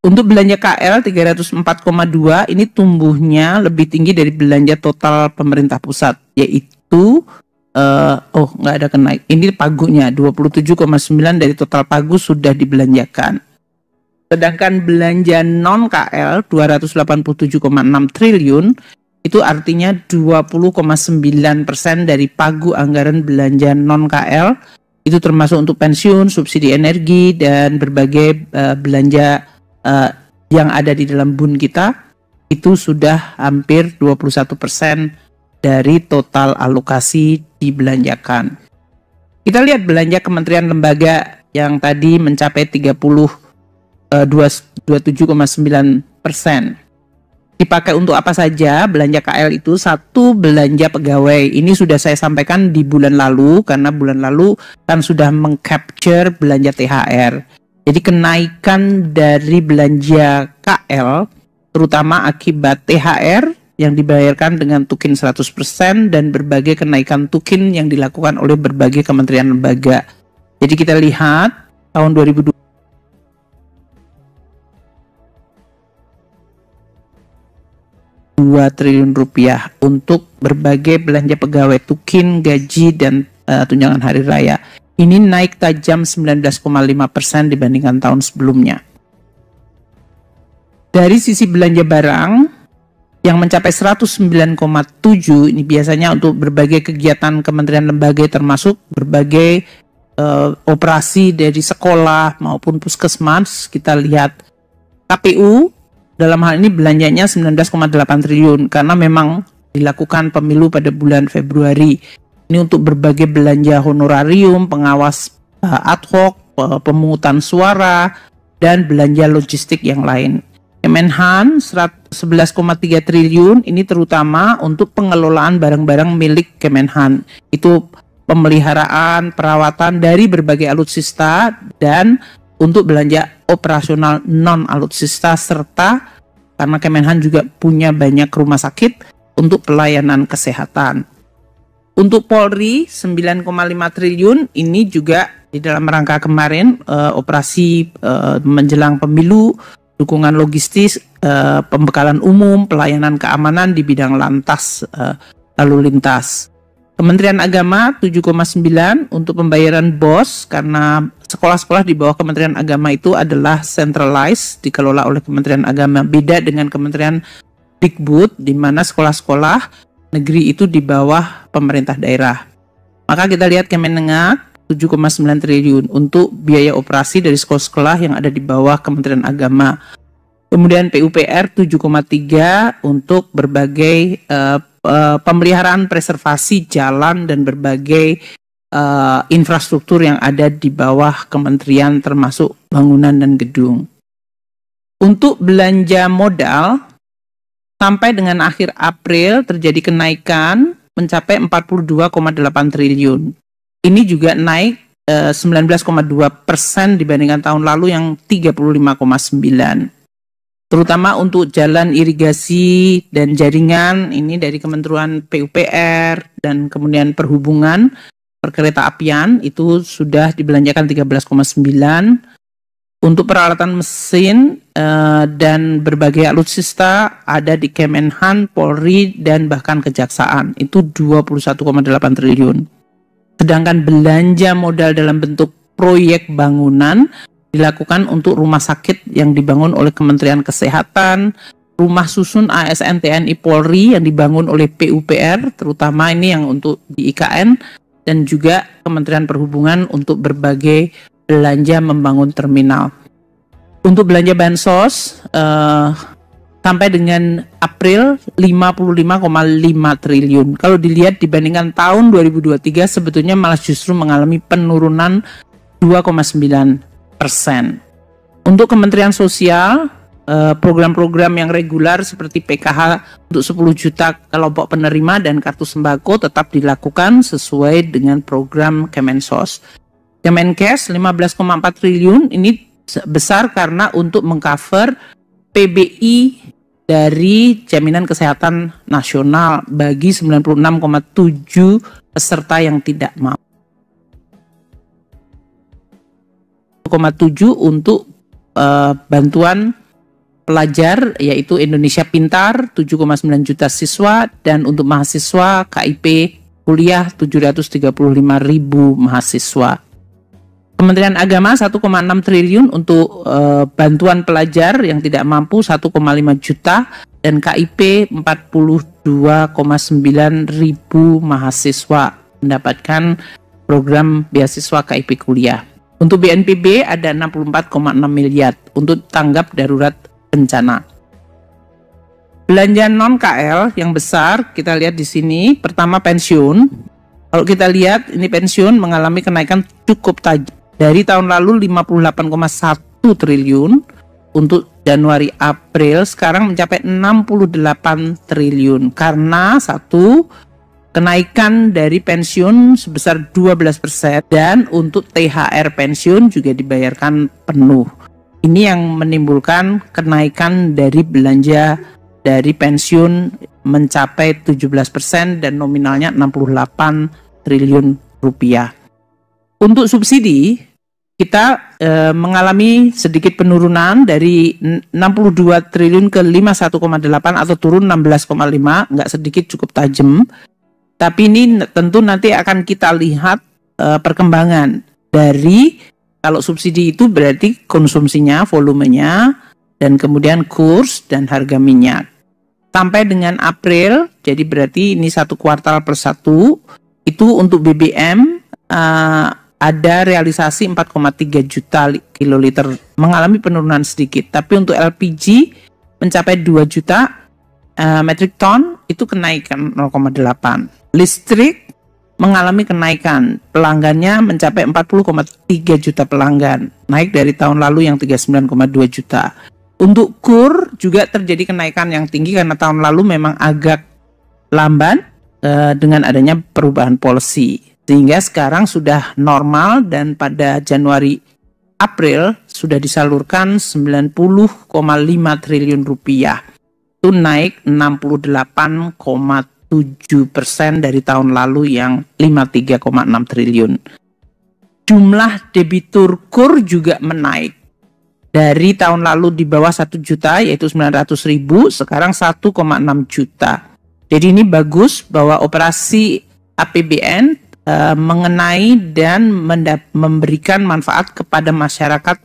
Untuk belanja KL 304,2 ini tumbuhnya lebih tinggi dari belanja total pemerintah pusat, yaitu nggak ada kenaik. Ini pagunya 27,9 dari total pagu sudah dibelanjakan. Sedangkan belanja non KL 287,6 triliun itu artinya 20,9% dari pagu anggaran belanja non KL. Itu termasuk untuk pensiun, subsidi energi, dan berbagai belanja yang ada di dalam BUN kita. Itu sudah hampir 21% dari total alokasi dibelanjakan. Kita lihat belanja kementerian lembaga yang tadi mencapai 27,9%. Dipakai untuk apa saja belanja KL itu? Satu, belanja pegawai. Ini sudah saya sampaikan di bulan lalu, karena bulan lalu kan sudah mengcapture belanja THR. Jadi kenaikan dari belanja KL terutama akibat THR yang dibayarkan dengan tukin 100% dan berbagai kenaikan tukin yang dilakukan oleh berbagai kementerian lembaga. Jadi kita lihat tahun 2020 2 triliun rupiah untuk berbagai belanja pegawai, tukin, gaji, dan tunjangan hari raya. Ini naik tajam 19,5% dibandingkan tahun sebelumnya. Dari sisi belanja barang yang mencapai 109,7, ini biasanya untuk berbagai kegiatan kementerian lembaga termasuk berbagai operasi dari sekolah maupun puskesmas. Kita lihat KPU dalam hal ini belanjanya 19,8 triliun karena memang dilakukan pemilu pada bulan Februari. Ini untuk berbagai belanja honorarium, pengawas ad hoc, pemungutan suara, dan belanja logistik yang lain. Kemenhan 11,3 triliun ini terutama untuk pengelolaan barang-barang milik Kemenhan. Itu pemeliharaan, perawatan dari berbagai alutsista dan untuk belanja operasional non-alutsista, serta karena Kemenhan juga punya banyak rumah sakit untuk pelayanan kesehatan. Untuk Polri 9,5 triliun ini juga di dalam rangka kemarin operasi menjelang pemilu, dukungan logistis, pembekalan umum, pelayanan keamanan di bidang lantas lalu lintas. Kementerian Agama 7,9 untuk pembayaran BOS karena sekolah-sekolah di bawah Kementerian Agama itu adalah centralized, dikelola oleh Kementerian Agama. Beda dengan Kementerian Dikbud di mana sekolah-sekolah negeri itu di bawah pemerintah daerah. Maka kita lihat Kemenengah 7,9 triliun untuk biaya operasi dari sekolah-sekolah yang ada di bawah Kementerian Agama. Kemudian PUPR 7,3 untuk berbagai pemeliharaan preservasi jalan dan berbagai infrastruktur yang ada di bawah kementerian termasuk bangunan dan gedung. Untuk belanja modal sampai dengan akhir April terjadi kenaikan mencapai 42,8 triliun. Ini juga naik 19,2% dibandingkan tahun lalu yang 35,9. Terutama untuk jalan irigasi dan jaringan ini dari Kementerian PUPR dan kemudian Perhubungan, perkereta apian itu sudah dibelanjakan 13,9. Untuk peralatan mesin dan berbagai alutsista ada di Kemenhan, Polri, dan bahkan Kejaksaan itu 21,8 triliun. Sedangkan belanja modal dalam bentuk proyek bangunan dilakukan untuk rumah sakit yang dibangun oleh Kementerian Kesehatan, rumah susun ASN TNI Polri yang dibangun oleh PUPR, terutama ini yang untuk di IKN, dan juga Kementerian Perhubungan untuk berbagai belanja membangun terminal. Untuk belanja bansos sampai dengan April 55,5 triliun. Kalau dilihat dibandingkan tahun 2023 sebetulnya malah justru mengalami penurunan 2,9%. Untuk Kementerian Sosial, program-program yang reguler seperti PKH untuk 10 juta kelompok penerima dan kartu sembako tetap dilakukan sesuai dengan program Kemensos. Kemenkes 15,4 triliun ini besar karena untuk mengcover PBI dari Jaminan Kesehatan Nasional bagi 96,7 peserta yang tidak mampu. 1,7 untuk bantuan pelajar yaitu Indonesia Pintar 7,9 juta siswa, dan untuk mahasiswa KIP kuliah 735.000 mahasiswa. Kementerian Agama 1,6 triliun untuk bantuan pelajar yang tidak mampu 1,5 juta, dan KIP 42,9 ribu mahasiswa mendapatkan program beasiswa KIP kuliah. Untuk BNPB ada 64,6 miliar untuk tanggap darurat bencana. Belanja non-KL yang besar kita lihat di sini. Pertama, pensiun. Kalau kita lihat ini pensiun mengalami kenaikan cukup tajam. Dari tahun lalu 58,1 triliun untuk Januari April sekarang mencapai 68 triliun karena satu, kenaikan dari pensiun sebesar 12% dan untuk THR pensiun juga dibayarkan penuh. Ini yang menimbulkan kenaikan dari belanja dari pensiun mencapai 17% dan nominalnya 68 triliun rupiah. Untuk subsidi kita mengalami sedikit penurunan dari 62 triliun ke 51,8 atau turun 16,5, nggak sedikit, cukup tajam. Tapi ini tentu nanti akan kita lihat perkembangan dari, kalau subsidi itu berarti konsumsinya, volumenya, dan kemudian kurs dan harga minyak. Sampai dengan April, jadi berarti ini 1 kuartal per 1, itu untuk BBM ada realisasi 4,3 juta kiloliter, mengalami penurunan sedikit. Tapi untuk LPG mencapai 2 juta metrik ton, itu kenaikan 0,8. Listrik mengalami kenaikan, pelanggannya mencapai 40,3 juta pelanggan, naik dari tahun lalu yang 39,2 juta. Untuk KUR juga terjadi kenaikan yang tinggi karena tahun lalu memang agak lamban dengan adanya perubahan policy, sehingga sekarang sudah normal dan pada Januari April sudah disalurkan 90,5 triliun rupiah. Itu naik 68,7% dari tahun lalu yang 53,6 triliun. Jumlah debitur KUR juga menaik. Dari tahun lalu di bawah 1 juta yaitu 900.000, sekarang 1,6 juta. Jadi ini bagus bahwa operasi APBN mengenai dan memberikan manfaat kepada masyarakat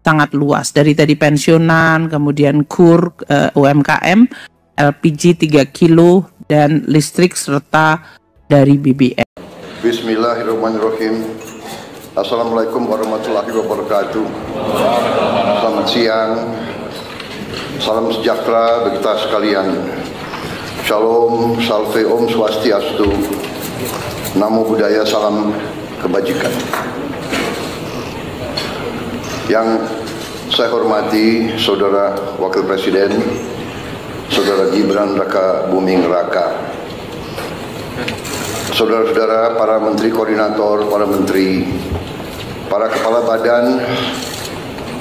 sangat luas. Dari tadi pensiunan, kemudian KUR, UMKM, LPG 3 kilo, dan listrik serta dari BBM. Bismillahirrahmanirrahim. Assalamualaikum warahmatullahi wabarakatuh. Selamat siang. Salam sejahtera bagi kita sekalian. Shalom, salve, om swastiastu. Namo buddhaya, salam kebajikan. Yang saya hormati Saudara Wakil Presiden, Saudara Gibran Raka Buming Raka, saudara-saudara para menteri koordinator, para menteri, para kepala badan,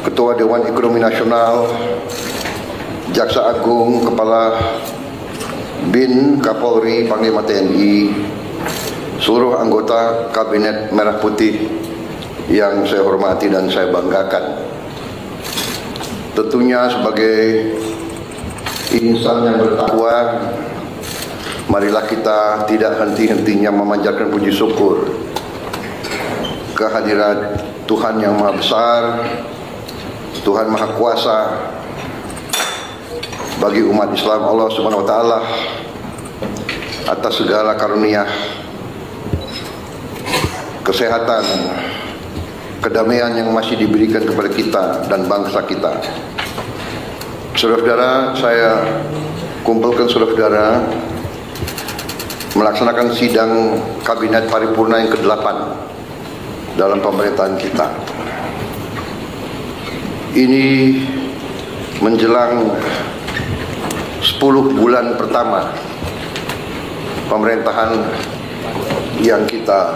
ketua Dewan Ekonomi Nasional, Jaksa Agung, Kepala BIN, Kapolri, Panglima TNI, seluruh anggota Kabinet Merah Putih yang saya hormati dan saya banggakan. Tentunya sebagai insan yang bertakwa, marilah kita tidak henti-hentinya memanjatkan puji syukur kehadirat Tuhan yang Maha Besar, Tuhan Maha Kuasa, bagi umat Islam Allah Subhanahu wa taala atas segala karunia kesehatan, kedamaian yang masih diberikan kepada kita dan bangsa kita. Saudara-saudara, saya kumpulkan saudara-saudara melaksanakan sidang Kabinet Paripurna yang ke-8 dalam pemerintahan kita. Ini menjelang 10 bulan pertama pemerintahan yang kita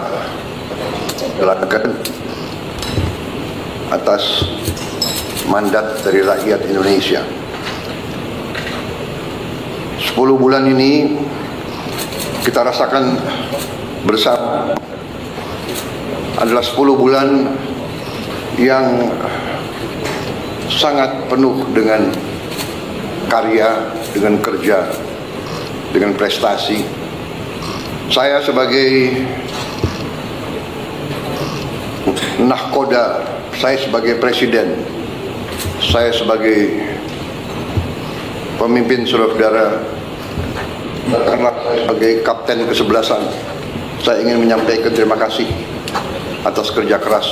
lakukan atas mandat dari rakyat Indonesia. 10 bulan ini kita rasakan bersama adalah 10 bulan yang sangat penuh dengan karya, dengan kerja, dengan prestasi. Saya sebagai nahkoda, saya sebagai presiden, saya sebagai pemimpin saudara-saudara, karena saya sebagai kapten kesebelasan, saya ingin menyampaikan terima kasih atas kerja keras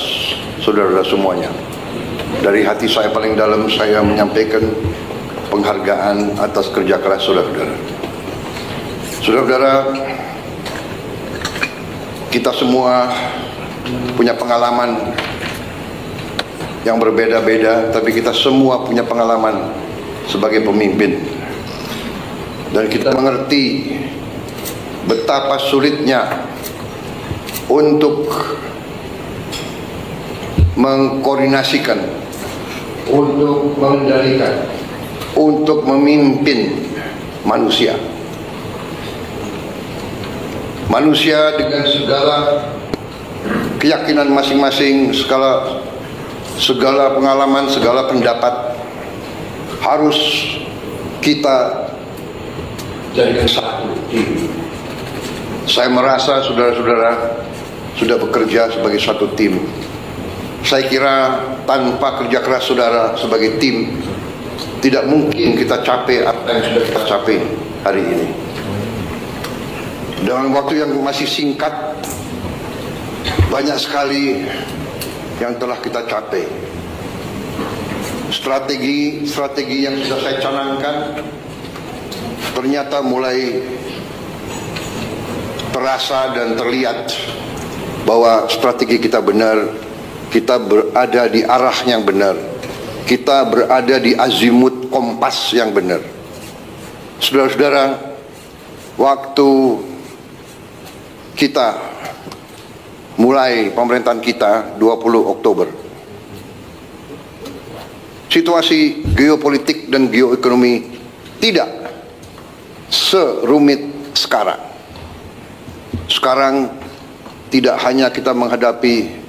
saudara-saudara semuanya. Dari hati saya paling dalam, saya menyampaikan penghargaan atas kerja keras saudara-saudara. Saudara-saudara, kita semua punya pengalaman yang berbeda-beda, tapi kita semua punya pengalaman sebagai pemimpin. Dan kita mengerti betapa sulitnya untuk mengkoordinasikan, untuk mengendalikan, untuk memimpin manusia. Manusia dengan segala keyakinan masing-masing, segala pengalaman, segala pendapat harus kita jadikan satu tim. Saya merasa saudara-saudara sudah bekerja sebagai satu tim. Saya kira tanpa kerja keras saudara sebagai tim, tidak mungkin kita capai apa yang sudah kita capai hari ini. Dalam waktu yang masih singkat, banyak sekali yang telah kita capai. Strategi yang sudah saya canangkan ternyata mulai terasa dan terlihat bahwa strategi kita benar. Kita berada di arah yang benar. Kita berada di azimut kompas yang benar. Saudara-saudara, waktu kita mulai pemerintahan kita 20 Oktober, situasi geopolitik dan geoekonomi tidak serumit sekarang. Sekarang tidak hanya kita menghadapi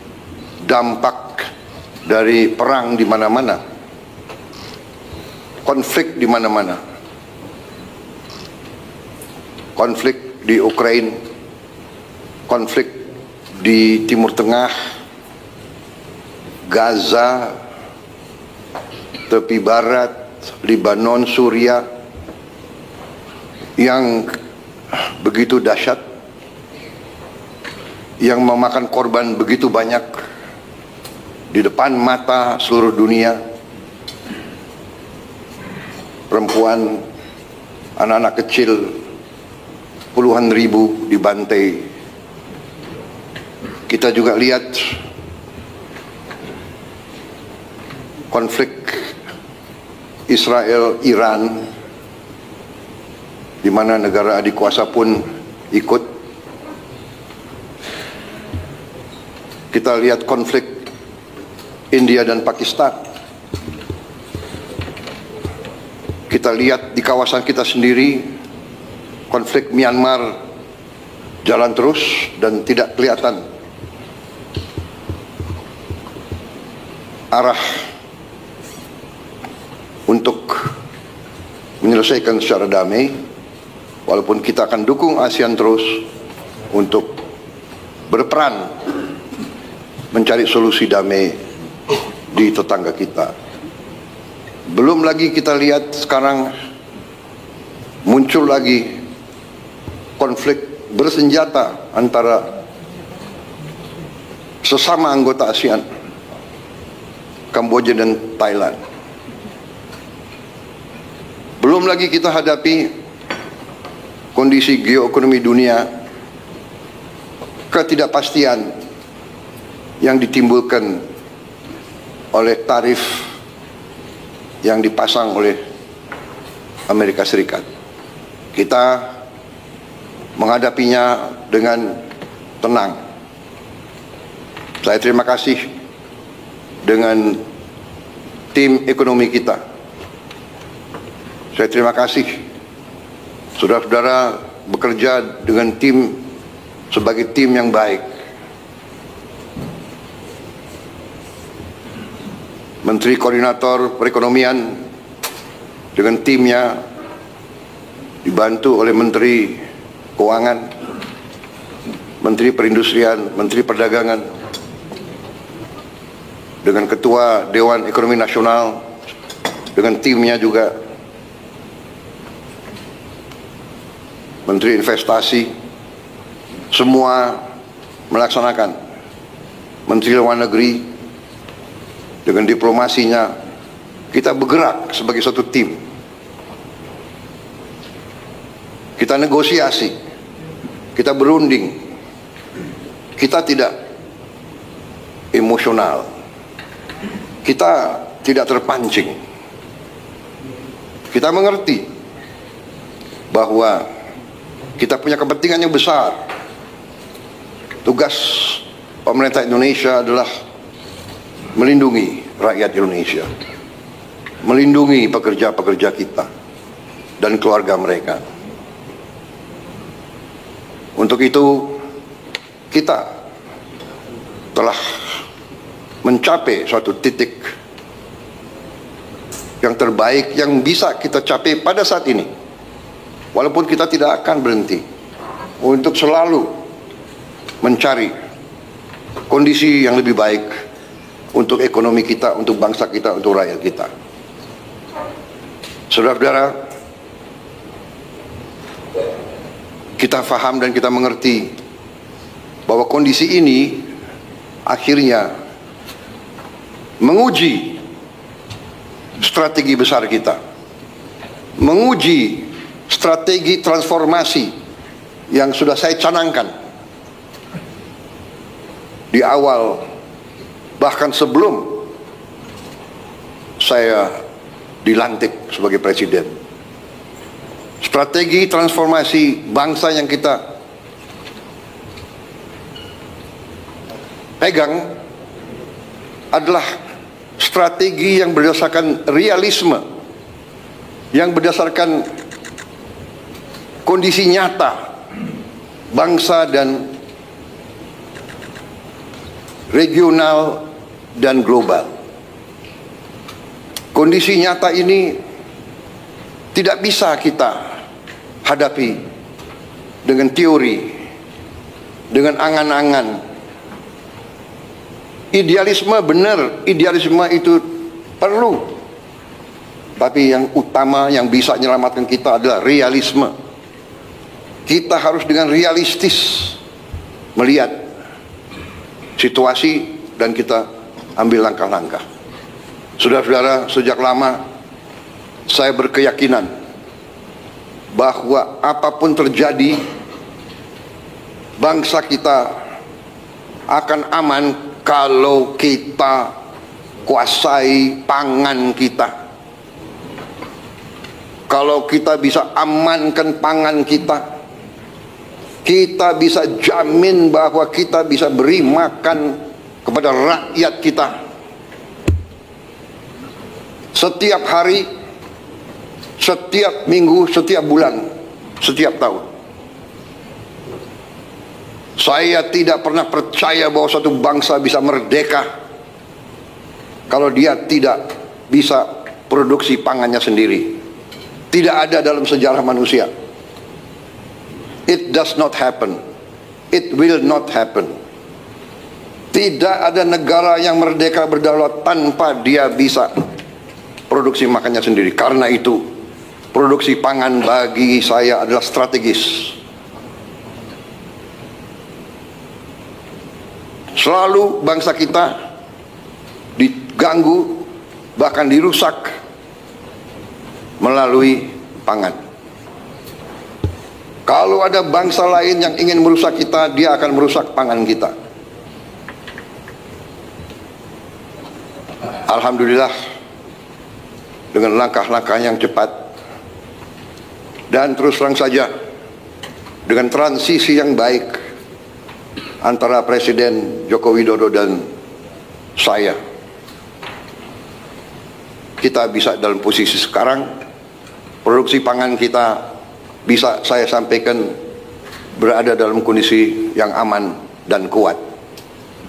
dampak dari perang di mana-mana, konflik di mana-mana, konflik di Ukraina, konflik di Timur Tengah, Gaza, tepi barat, Lebanon, Suriah, yang begitu dahsyat, yang memakan korban begitu banyak di depan mata seluruh dunia. Perempuan, anak-anak kecil, puluhan ribu dibantai. Kita juga lihat konflik Israel-Iran, di mana negara adik kuasa pun ikut. Kita lihat konflik India dan Pakistan. Kita lihat di kawasan kita sendiri, konflik Myanmar jalan terus dan tidak kelihatan arah untuk menyelesaikan secara damai. Walaupun kita akan dukung ASEAN terus untuk berperan mencari solusi damai di tetangga kita. Belum lagi kita lihat sekarang muncul lagi konflik bersenjata antara sesama anggota ASEAN, Kamboja dan Thailand. Belum lagi kita hadapi kondisi geoekonomi dunia, ketidakpastian yang ditimbulkan oleh tarif yang dipasang oleh Amerika Serikat. Kita menghadapinya dengan tenang. Saya terima kasih dengan tim ekonomi kita. Saya terima kasih saudara-saudara bekerja dengan tim sebagai tim yang baik. Menteri Koordinator Perekonomian dengan timnya, dibantu oleh Menteri Keuangan, Menteri Perindustrian, Menteri Perdagangan, dengan Ketua Dewan Ekonomi Nasional, dengan timnya juga, Menteri Investasi, semua melaksanakan. Menteri Luar Negeri dengan diplomasinya, kita bergerak sebagai satu tim. Kita negosiasi, kita berunding, kita tidak emosional, kita tidak terpancing. Kita mengerti bahwa kita punya kepentingan yang besar. Tugas pemerintah Indonesia adalah melindungi rakyat Indonesia, melindungi pekerja-pekerja kita dan keluarga mereka. Untuk itu, kita telah mencapai suatu titik yang terbaik yang bisa kita capai pada saat ini. Walaupun kita tidak akan berhenti untuk selalu mencari kondisi yang lebih baik untuk ekonomi kita, untuk bangsa kita, untuk rakyat kita. Saudara-saudara, kita faham dan kita mengerti bahwa kondisi ini akhirnya menguji strategi besar kita, menguji strategi transformasi yang sudah saya canangkan di awal, bahkan sebelum saya dilantik sebagai presiden. Strategi transformasi bangsa yang kita pegang adalah strategi yang berdasarkan realisme, yang berdasarkan kondisi nyata bangsa dan regional dan global. Kondisi nyata ini tidak bisa kita hadapi dengan teori, dengan angan-angan. Idealisme benar, idealisme itu perlu. Tapi yang utama yang bisa menyelamatkan kita adalah realisme. Kita harus dengan realistis melihat situasi dan kita ambil langkah-langkah. Saudara-saudara, sejak lama saya berkeyakinan bahwa apapun terjadi, bangsa kita akan aman kalau kita kuasai pangan kita. Kalau kita bisa amankan pangan kita, kita bisa jamin bahwa kita bisa beri makan kepada rakyat kita. Setiap hari, setiap minggu, setiap bulan, setiap tahun. Saya tidak pernah percaya bahwa suatu bangsa bisa merdeka kalau dia tidak bisa produksi pangannya sendiri. Tidak ada dalam sejarah manusia. It does not happen. It will not happen. Tidak ada negara yang merdeka berdaulat tanpa dia bisa produksi makannya sendiri. Karena itu, produksi pangan bagi saya adalah strategis. Selalu bangsa kita diganggu, bahkan dirusak melalui pangan. Kalau ada bangsa lain yang ingin merusak kita, dia akan merusak pangan kita. Alhamdulillah, dengan langkah-langkah yang cepat dan terus terang saja, dengan transisi yang baik antara Presiden Joko Widodo dan saya, kita bisa dalam posisi sekarang. Produksi pangan kita bisa saya sampaikan berada dalam kondisi yang aman dan kuat.